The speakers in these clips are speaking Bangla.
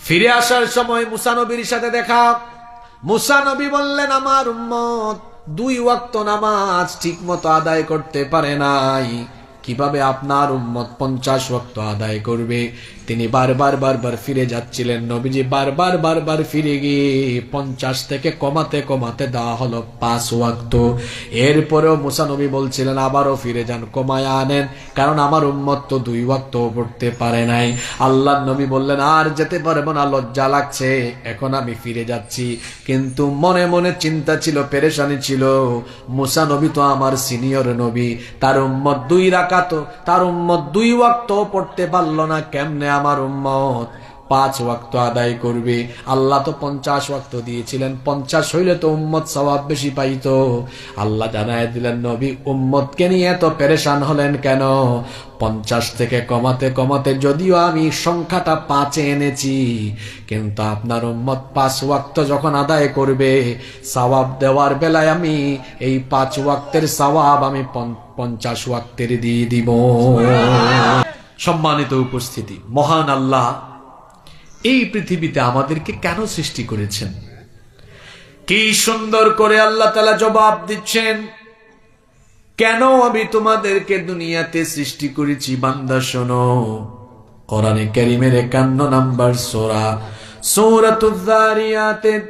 ফিরে আসার সময় মুসা নবীর সাথে দেখা। মুসা নবী বললেন, আমার উম্মত 2 ওয়াক্ত নামাজ ঠিক মতো আদায় করতে পারে নাই, কিভাবে আপনার উম্মত 50 ওয়াক্ত আদায় করবে? তিনি বারবার ফিরে যাচ্ছিলেন। নবীজি বারবার ফিরে গিয়ে 50 থেকে কমাতে দেওয়া হলো 5 ওয়াক্ত। এরপরেও মুসা নবী বলছিলেন, আবারও ফিরে যান, কমায় আনেন, কারণ আমার উম্মত তো 2 ওয়াক্ত পড়তে পারে নাই। আল্লাহর নবী বললেন, আর যেতে পারবো না, লজ্জা লাগছে, এখন আমি ফিরে যাচ্ছি। কিন্তু মনে মনে চিন্তা ছিল, পেরেশানি ছিল, মুসা নবী তো আমার সিনিয়র নবী, তার উম্মত 2 রাকাত, তার উম্মত 2 ওয়াক্ত পড়তে পারলো না, কেমনে আমার উম্মত 5 ওয়াক্ত আদায় করবে? আল্লাহ তো 50 ওয়াক্ত দিয়েছিলেন, 50 হইলে তো উম্মত সওয়াব বেশি পাইতো। আল্লাহ জানায় দিলেন, নবী উম্মতকে নিয়ে এত পেরেশান হলেন কেন? 50 থেকে কমাতে যদিও আমি সংখ্যাটা 5 এনেছি, কিন্তু আপনার উম্মত 5 ওয়াক্ত যখন আদায় করবে, সওয়াব দেওয়ার বেলায় আমি এই 5 ওয়াক্তের সওয়াব আমি 50 ওয়াক্তের দিয়ে দিব। সম্মানিত উপস্থিতি, মহান আল্লাহ এই পৃথিবীতে আমাদেরকে কেন সৃষ্টি করেছেন? কি সুন্দর করে আল্লাহ তাআলা জবাব দিচ্ছেন, কেন আমি তোমাদেরকে দুনিয়াতে সৃষ্টি করেছি বান্দা শোনো। কোরআনে কারীমের 51 নম্বর সূরা সূরাতুয যারিয়াতের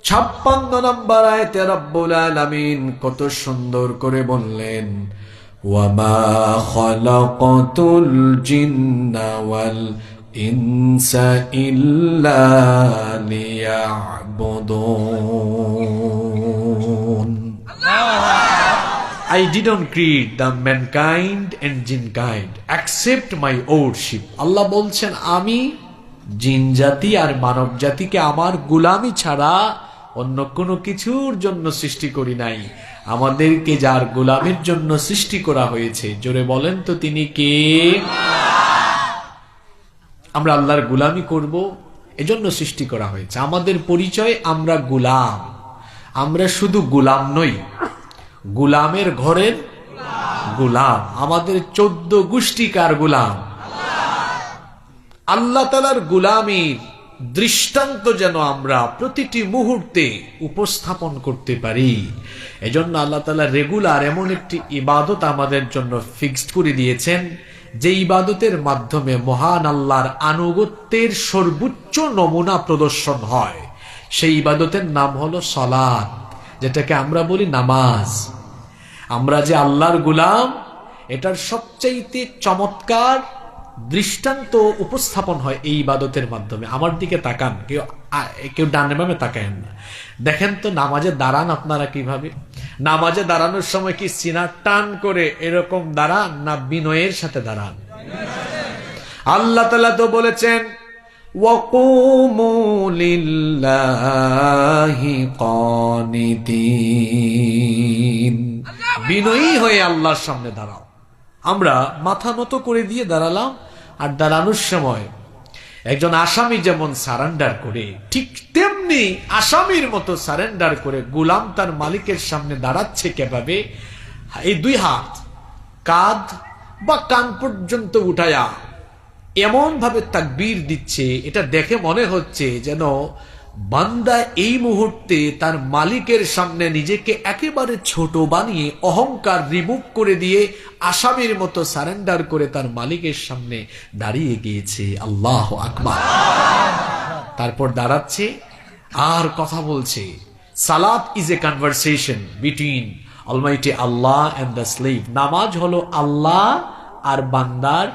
56 নম্বর আয়াতে রব্বুল আলামিন কত সুন্দর করে বললেন, ওয়ামা খালাকাতুল জিন্না ওয়াল ইনসা ইল্লা লিয়া'বুদুন। I didn't create the mankind and jinkind except my worship. আল্লাহ বলছেন, আমি জিন জাতি আর মানব জাতিকে আমার গোলামি ছাড়া অন্য কোনো কিছুর জন্য সৃষ্টি করি নাই। আমাদেরকে যার গোলামির জন্য সৃষ্টি করা হয়েছে, জোরে বলেন তো তিনি কে? আমরা আল্লাহর গোলামি করব, এজন্য সৃষ্টি করা হয়েছে। আমাদের পরিচয়, আমরা গোলাম। আমরা শুধু গোলাম নই, গোলামের ঘরের গোলাম। আমাদের 14 গোষ্ঠীকার গোলাম। আল্লাহ তাআলার গোলামির দৃষ্টান্ত যেন আমরা প্রতিটি মুহূর্তে উপস্থাপন করতে পারি, এজন্য আল্লাহ তাআলা রেগুলার এমন একটি ইবাদত আমাদের জন্য ফিক্সড করে দিয়েছেন, যে ইবাদতের মাধ্যমে মহান আল্লাহর আনুগত্যের সর্বোচ্চ নমুনা প্রদর্শন হয়। সেই ইবাদতের নাম হলো সালাত, যেটাকে আমরা বলি নামাজ। আমরা যে আল্লাহর গোলাম, এটার সবচাইতে চমৎকার দৃষ্টান্ত উপস্থাপন হয় এই ইবাদতের মাধ্যমে। আমার দিকে তাকান, কেউ ডানে বামে তাকায়েন না। দেখেন তো নামাজে দাঁড়ান আপনারা কিভাবে? নামাজে দাঁড়ানোর সময় কি সিনা টান করে এরকম দাঁড়ান, না বিনয়ের সাথে দাঁড়ান? আল্লাহ তাআলা তো বলেছেন, ওয়াকুমু লিল্লাহি কানিতিন, বিনয়ী হয়ে আল্লাহর সামনে দাঁড়াও। আমরা মাথা নত করে দিয়ে দাঁড়ালাম, আর দাঁড়ানোর সময় একজন আসামি যেমন সারেন্ডার করে, ঠিক তেমনি আসামির মতো সারেন্ডার করে গোলাম তার মালিকের সামনে দাঁড়াচ্ছে। কিভাবে? এই 2 হাত কাঁধ বা কান পর্যন্ত উঠায়া এমন ভাবে তাকবীর দিচ্ছে, এটা দেখে মনে হচ্ছে যেন বান্দা এই মুহূর্তে তার মালিকের সামনে নিজেকে একেবারে ছোট বানিয়ে অহংকার রিমুভ করে দিয়ে আসামির মতো সারেন্ডার করে তার মালিকের সামনে দাঁড়িয়ে গিয়েছে। আল্লাহু আকবার। তারপর দাঁড়াচ্ছে আর কথা বলছে। সালাত is a conversation between almighty Allah and the slave. নামাজ হলো আল্লাহ আর বান্দার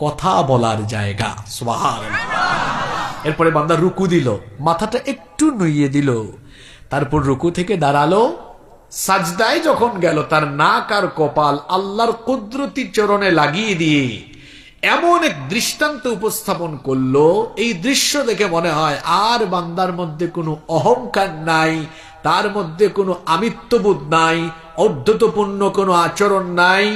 কথা বলার জায়গা। সুবহানাল্লাহ। এরপরে বান্দা রুকু দিল, মাথাটা একটু নুইয়ে দিল, তারপর রুকু থেকে দাঁড়ালো, সাজদায় যখন গেল তার নাক আর কপাল আল্লাহর কুদরতি চরণে লাগিয়ে দিয়ে এমন এক দৃষ্টান্ত উপস্থাপন করলো, এই দৃশ্য দেখে মনে হয় আর বান্দার মধ্যে কোনো অহংকার নাই, তার মধ্যে কোনো আমিত্ববোধ নাই, ঔদ্ধত্যপূর্ণ কোনো আচরণ নাই।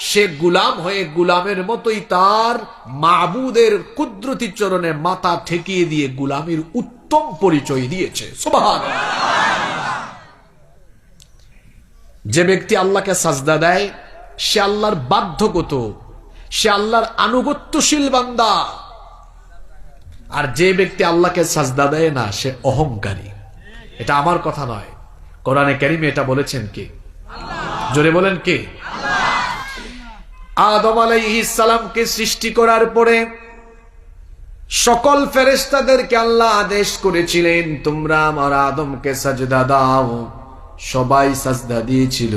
সে গোলাম হয়ে গোলামের মতোই তার মাবুদের কুদরতি চরণে মাথা ঠেকিয়ে দিয়ে গোলামির উত্তম পরিচয় দিয়েছে। সুবহানাল্লাহ। যে ব্যক্তি আল্লাহকে সাজদা দেয়, সে আল্লাহর বাধ্যগত, সে আল্লাহর আনুগত্যশীল বান্দা। আর যে ব্যক্তি আল্লাহকে সাজদা দেয় না সে অহংকারী। এটা আমার কথা নয়, কোরআনে কারিমে এটা বলেছেন কে? জোরে বলেন কে? আদম আলাইহিস সালামকে সৃষ্টি করার পরে সকল ফেরেশতাদেরকে আল্লাহ আদেশ করেছিলেন তোমরা আমার আদমকে সাজদা দাও। সবাই সাজদা দিয়েছিল,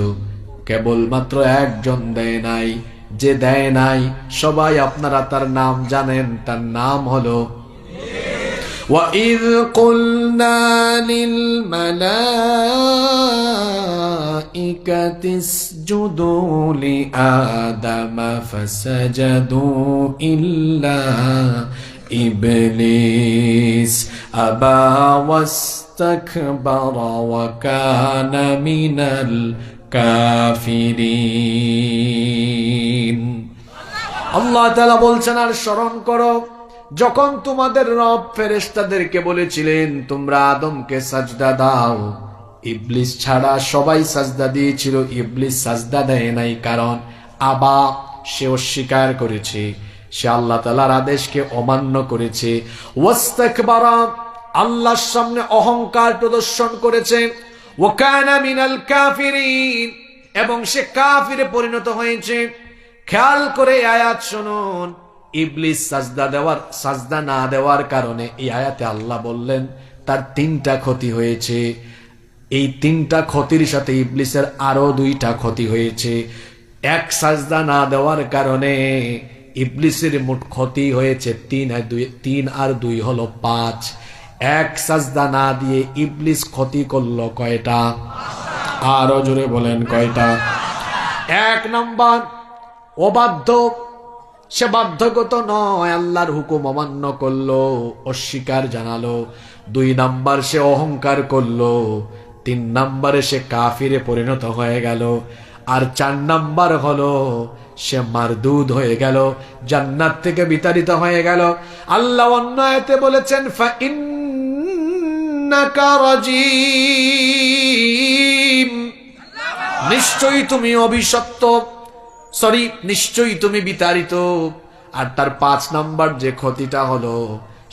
কেবলমাত্র একজন দেয় নাই। যে দেয় নাই সবাই আপনারা তার নাম জানেন, তার নাম হলো وَإِذْ قُلْنَا لِلْمَلَائِكَةِ اسْجُدُوا لِآدَمَ فَسَجَدُوا إِلَّا إِبْلِيسَ أَبَى وَاسْتَكْبَرَ وَكَانَ مِنَ الْكَافِرِينَ। আল্লাহ তাআলা বলছেন, আর স্মরণ করো যখন তোমাদের রব ফেরেশতাদেরকে বলেছিলেন তোমরা আদমকে সাজদা দাও, ইবলিস ছাড়া সবাই সাজদা দিয়েছিল। ইবলিস সাজদা দেয় নাই, কারণ আবা, সে অস্বীকার করেছে, সে আল্লাহ তাআলার আদেশকে অমান্য করেছে। ওয়াস্তাকবারা, আল্লাহর সামনে অহংকার প্রদর্শন করেছে। ওয়া কানা মিনাল কাফিরিন, এবং সে কাফিরে পরিণত হয়েছে। খেয়াল করে আয়াত শুনুন, ইবলিস সাজদা না দেওয়ার কারণে এই আয়াতে আল্লাহ বললেন তার 3টা ক্ষতি হয়েছে। এই 3টা ক্ষতির সাথে ইবলিসের আরো 2টা ক্ষতি হয়েছে। এক, সাজদা না দেওয়ার কারণে ইবলিসের মোট ক্ষতি হয়েছে 3 আর 2 হলো 5। এক সাজদা না দিয়ে ইবলিস ক্ষতি করলো কয়টা? আরো জোরে বলেন কয়টা? 1 নাম্বার অবাধ্য, সে বাধ্যগত নয়, আল্লাহর হুকুম অমান্য করলো, অস্বীকার জানালো। 2 নাম্বার সে অহংকার করলো। 3 নাম্বারে সে কাফিরে পরিণত হয়ে গেল। আর 4 নাম্বার হলো সে মারদুদ হয়ে গেল, জান্নাত থেকে বিতাড়িত হয়ে গেল। আল্লাহ অন্য আয়াতে বলেছেন ফাইন্নাকা রাজিম, নিশ্চয়ই তুমি অভিশপ্ত, নিশ্চয়ই তুমি বিতাড়িত। আর তার 5 নাম্বার যে ক্ষতিটা হলো,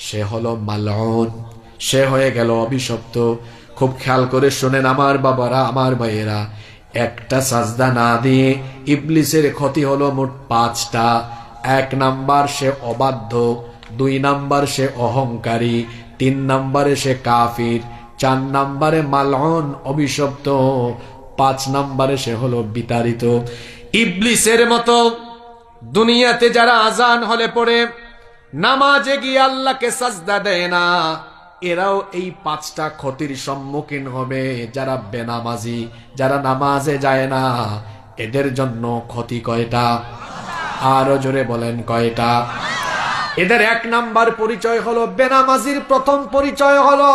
সে হলো মালউন, সে হয়ে গেল অভিশপ্ত। খুব খেয়াল করে শোনেন আমার বাবারা, আমার ভাইয়েরা, একটা সাজদা না দিয়ে ইবলিসের ক্ষতি হলো মোট 5টা। 1 নাম্বার সে অবাধ্য, 2 নাম্বার সে অহংকারী, 3 নাম্বারে সে কাফির, 4 নাম্বারে মালউন অভিশপ্ত, 5 নাম্বারে সে হলো বিতাড়িত। ইবলিসের মতো দুনিয়াতে যারা আজান হলে পড়ে নামাজে গিয়ে আল্লাহকে সাজদা দেয় না, এরাও এই 5টা ক্ষতির সম্মুখীন হবে। যারা বেনামাজি, যারা নামাজে যায় না, এদের জন্য ক্ষতি কয়টা? আরো জোরে বলেন কয়টা? এদের 1 নাম্বার পরিচয় হলো, বেনামাজির প্রথম পরিচয় হলো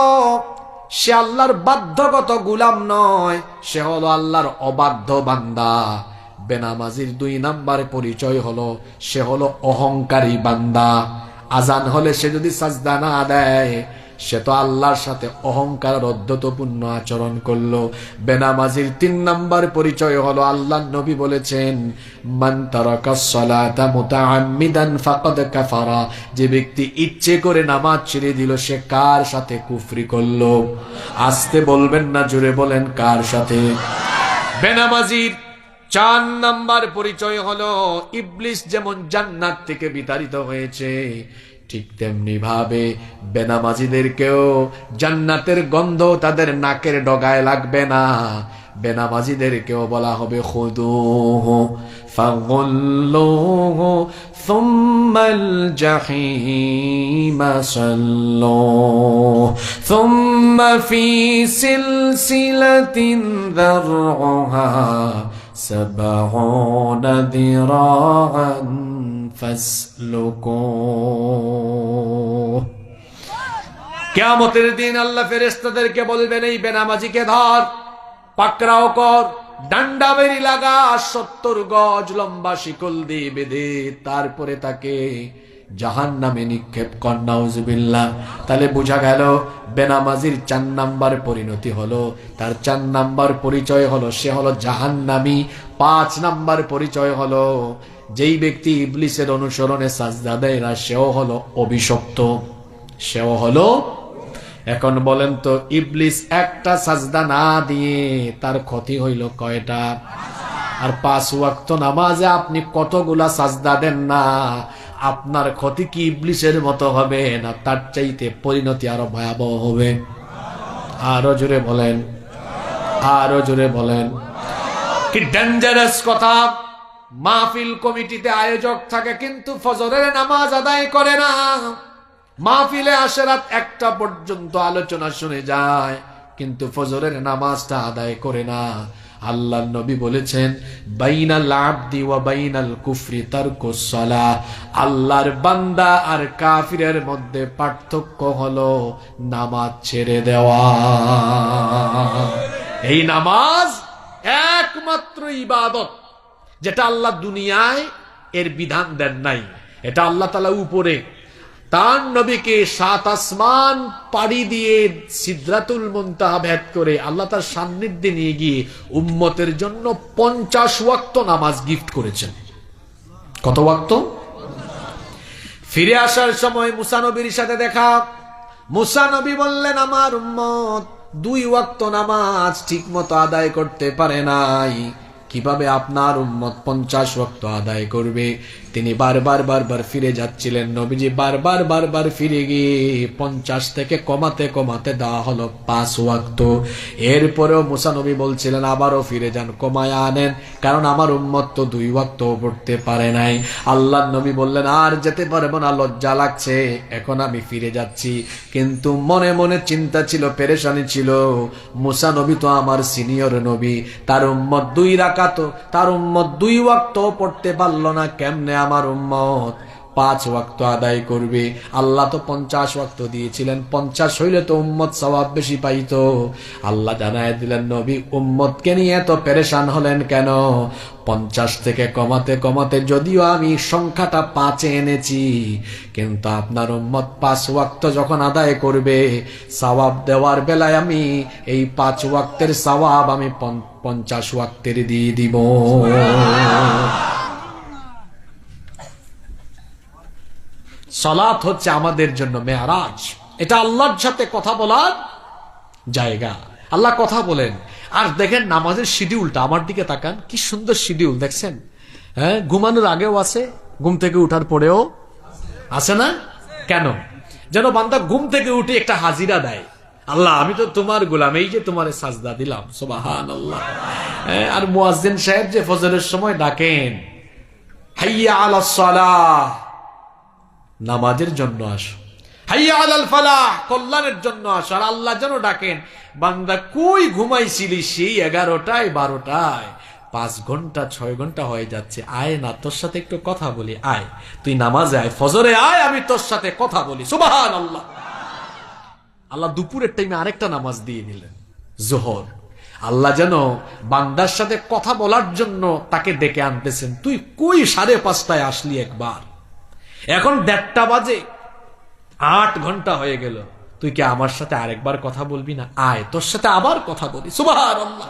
সে আল্লাহর বাধ্যগত গোলাম নয়, সে হলো আল্লাহর অবাধ্য বান্দা। বেনামাজির 2 নাম্বার পরিচয় হলো সে হলো অহংকারী বান্দা। আজান হলে সে যদি সাজদা না দেয়, সে তো আল্লাহর সাথে অহংকার অধ্যতপূর্ণ আচরণ করলো। বেনামাজির 3 নাম্বার পরিচয় হলো, আল্লাহর নবী বলেছেন মান তারাকাস সালাতা মুতাআম্মিদান ফাকাদ কাফারা, যে ব্যক্তি ইচ্ছে করে নামাজ ছেড়ে দিল সে কার সাথে কুফরি করলো? আস্তে বলবেন না, জোরে বলেন কার সাথে? বেনামাজির 4 নাম্বার পরিচয় হলো, ইবলিস যেমন জান্নাত থেকে বিতাড়িত হয়েছে, ঠিক তেমনি ভাবে বেনামাজিদেরকেও জান্নাতের গন্ধ তাদের নাকের ডগায় লাগবে না। বেনামাজিদেরকেও বলা হবে খুদুহু ফাগুল্লুহু সুম্মাল জাহিমা সাল্লুহু সুম্মা ফি সিলসিলাতিন যারউহা 70 যিরাআন ফাসলুকুহু। কিয়ামতের দিন আল্লাহ ফেরেশতাদেরকে বলবেন এই বেনামাজিকে ধর, পাকড়াও কর, ডান্ডা বেরি লাগা, 70 গজ লম্বা শিকল দিয়ে বেঁধে তারপরে তাকে জাহান্নামে নিক্ষেপ কর। নাউজুবিল্লাহ। তাহলে বোঝা গেল বেনামাজির 4 নাম্বার পরিণতি হলো, তার 4 নাম্বার পরিচয় হলো সে হলো জাহান্নামী। 5 নাম্বার পরিচয় হলো যেই ব্যক্তি ইবলিসের অনুসরণে সাজদা দেয় না, সেও হলো অভিশপ্ত। সেও হলো। এখন বলেন তো, ইবলিস একটা সাজদা না দিয়ে তার ক্ষতি হইল কয়টা? আর 5 ওয়াক্ত নামাজে আপনি কতগুলা সাজদা দেন না, আপনার ক্ষতি কি ইবলিসের মতো হবে না তার চাইতে পরিণতি আরো ভয়াবহ হবে? আরো জোরে বলেন, আরো জোরে বলেন। কি ডেঞ্জারাস কথা! মাহফিল কমিটিতে আয়োজক থাকে কিন্তু ফজরের নামাজ আদায় করে না। মাহফিলে আসে রাত 1টা পর্যন্ত আলোচনা শুনে যায়, কিন্তু ফজরের নামাজটা আদায় করে না। আল্লাহর নবী বলেছেন, বাইনাল আবদি ওয়া বাইনাল কুফরি তারকুস সালাহ। আল্লাহর বান্দা আর কাফিরের মধ্যে পার্থক্য হলো নামাজ ছেড়ে দেওয়া। এই নামাজ একমাত্র ইবাদত যেটা আল্লাহ দুনিয়ায় এর বিধান দেন নাই। এটা আল্লাহ তাআলা উপরে তার নবীকে 7 আসমান পাড়ি দিয়ে সিদরাতুল মুনতাহা ভেদ করে আল্লাহ তার সান্নিধ্যে নিয়ে গিয়ে উম্মতের জন্য 50 ওয়াক্ত নামাজ গিফট করেছেন। কত ওয়াক্ত? ফিরে আসার সময় মুসা নবীর সাথে দেখা। মুসা নবী বললেন, আমার উম্মত 2 ওয়াক্ত নামাজ ঠিক মতো আদায় করতে পারে নাই, কিভাবে আপনার উম্মত 50 ওয়াক্ত আদায় করবে? তিনি বারবার ফিরে যাচ্ছিলেন। নবীজি বারবার ফিরে গিয়ে 50 থেকে কমাতে কমাতে দেওয়া হলো 5 ওয়াক্ত। এরপরেও মুসা নবী বলছিলেন, আবারও ফিরে যান, কমায় আনেন, কারণ আমার উম্মত তো 2 ওয়াক্ত পড়তে পারে নাই। আল্লাহর নবী বললেন, আর যেতে পারবো না, লজ্জা লাগছে, এখন আমি ফিরে যাচ্ছি। কিন্তু মনে মনে চিন্তা ছিল, পেরেশানি ছিল, মুসা নবী তো আমার সিনিয়র নবী, তার উম্মত 2 রাকাত, তার উম্মত 2 ওয়াক্ত পড়তে পারলো না, কেমনে আমার উম্মত 5 ওয়াক্ত আদায় করবে? আল্লাহ তো 50 ওয়াক্ত দিয়েছিলেন, 50 হইলে তো উম্মত সওয়াব বেশি পাইতো। আল্লাহ জানায় দিলেন, নবী উম্মতকে নিয়ে এত পেরেশান হলেন কেন? 50 থেকে কমাতে কমাতে যদিও আমি সংখ্যাটা 5 এনেছি, কিন্তু আপনার উম্মত 5 ওয়াক্ত যখন আদায় করবে, সওয়াব দেওয়ার বেলায় আমি এই 5 ওয়াক্তের সওয়াব আমি 50 ওয়াক্তের দিয়ে দিব। সালাত হচ্ছে আমাদের জন্য মেরাজ, এটা আল্লাহর সাথে কথা বলার জায়গা। আল্লাহ কথা বলেন। আর দেখেন নামাজের শিডিউলটা, আমার দিকে তাকান, কি সুন্দর শিডিউল দেখছেন। হ্যাঁ, ঘুমানোর আগেও আছে, ঘুম থেকে উঠার পরেও আছে না? কেন? যেন বান্দা ঘুম থেকে উঠে একটা হাজিরা দেয়, আল্লাহ আমি তো তোমার গোলাম, এই যে তোমার সাজদা দিলাম, সুবহানাল্লাহ। আর মুয়াজ্জিন সাহেব যে ফজরের সময় ডাকেন, হাইয়া আলাস সালাহ, নামাজের জন্য আসো, হাইয়া আলাল ফালাহ, কল্যাণের জন্য আসো। আর আল্লাহ যেন ডাকেন, বান্দা কই ঘুমাইছিলি সেই 11টায় 12টায়, 5 ঘন্টা 6 ঘন্টা হয়ে যাচ্ছে, আয় না তোর সাথে একটু কথা বলি, আয় তুই নামাজে আয়, ফজরে আয়, আমি তোর সাথে কথা বলি। সুবহানাল্লাহ। আল্লাহ দুপুরের টাইমে আরেকটা নামাজ দিয়ে দিলেন, যোহর। আল্লাহ যেন বান্দার সাথে কথা বলার জন্য তাকে ডেকে আনতেছেন, তুই কই 5:30টায় আসলি একবার, এখন 1:30টা বাজে, 8 ঘন্টা হয়ে গেল, তুই কি আমার সাথে আরেকবার কথা বলবি না? আয় তোর সাথে আবার কথা বলি। সুবহানাল্লাহ।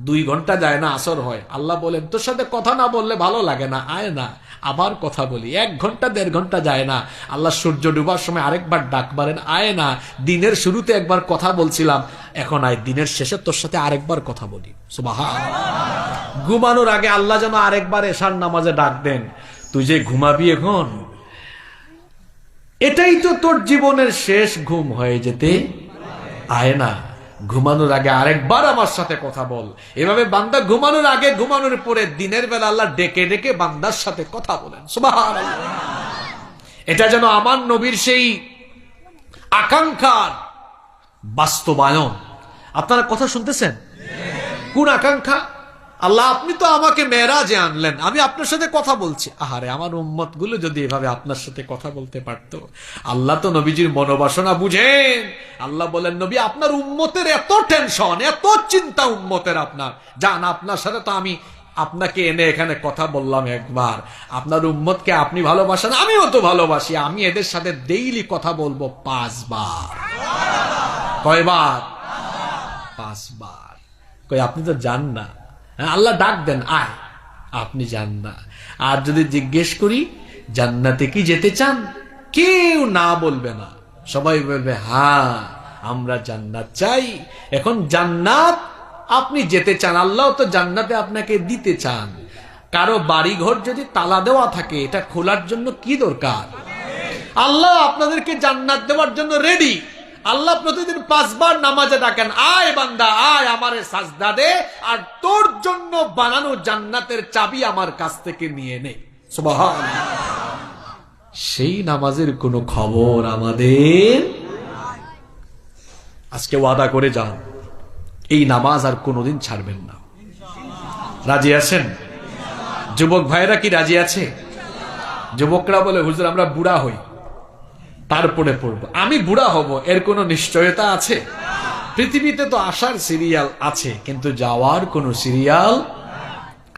2 ঘন্টা যায় না, আসর হয়, আল্লাহ বলেন তোর সাথে কথা না বললে ভালো লাগে না, আয় না আবার কথা বলি। 1 ঘন্টা 1.5 ঘন্টা যায় না, আল্লাহ সূর্য ডুবার সময় আরেকবার ডাক মারেন, আয় না, দিনের শুরুতে একবার কথা বলছিলাম, এখন আয় দিনের শেষে তোর সাথে আরেকবার কথা বলি। সুবহানাল্লাহ। ঘুমানোর আগে আল্লাহ যেন আরেকবার এশার নামাজে ডাক দেন, তুই যে ঘুমাবি এখন, এটাই তো তোর জীবনের শেষ ঘুম হয়ে যেতে, আয় না ঘুমানোর আগে আরেকবার আমার সাথে কথা বল। এভাবে বান্দা ঘুমানোর আগে ঘুমানোর পরে দিনের বেলা আল্লাহ ডেকে ডেকে বান্দার সাথে কথা বলেন। সুবহানাল্লাহ। এটা যেন আমার নবীর সেই আকাঙ্ক্ষার বাস্তবায়ন। আপনারা কথা শুনতেছেন? কোন আকাঙ্ক্ষা? আল্লাহ আপনি তো আমাকে মেরাজে আনলেন, আমি আপনার সাথে কথা বলছি, আহারে আমার উম্মত গুলো যদি এভাবে আপনার সাথে কথা বলতে পারতো। আল্লাহ তো নবীজির মনোবাসনা বুঝেন। আল্লাহ বলেন, নবী আপনার উম্মতের এত টেনশন, এত চিন্তা উম্মতের, আপনার জান, আপনার সাথে তো আমি আপনাকে এনে এখানে কথা বললাম একবার, আপনার উম্মতকে আপনি ভালোবাসেন, আমিও তো ভালোবাসি, আমি এদের সাথে ডেইলি কথা বলবো 5 বার। কয়বার? 5 বার। কই আপনি তো জান না। আল্লাহ ডাক দেন, আয়, আপনি যান না। আর যদি জিজ্ঞেস করি জান্নাতে কি যেতে চান, কেউ না বলবে না, সবাই বলবে হ্যাঁ আমরা জান্নাত চাই। এখন জান্নাত আপনি যেতে চান, আল্লাহ তো জান্নাতে আপনাকে দিতে চান। কারো বাড়িঘর যদি তালা দেওয়া থাকে, এটা খোলার জন্য কি দরকার? আল্লাহ আপনাদেরকে জান্নাত দেওয়ার জন্য রেডি। আল্লাহ প্রতিদিন 5 বার নামাজে ডাকেন, আয় বান্দা আয় আমারে সাজদা দে, আর তোর জন্য বানানো জান্নাতের চাবি আমার কাছ থেকে নিয়ে নে। সুবহানাল্লাহ। সেই নামাজের কোনো খবর আমাদের। আজকে ওয়াদা করে যান, এই নামাজ আর কোনোদিন ছাড়বেন না। রাজি আছেন? যুবক ভাইরা কি রাজি আছে? যুবকরা বলে হুজুর আমরা বুড়া হই তারপরে পড়বো। আমি বুড়া হব এর কোনো নিশ্চয়তা আছে? পৃথিবীতে তো আসার সিরিয়াল আছে, কিন্তু যাওয়ার কোনো সিরিয়াল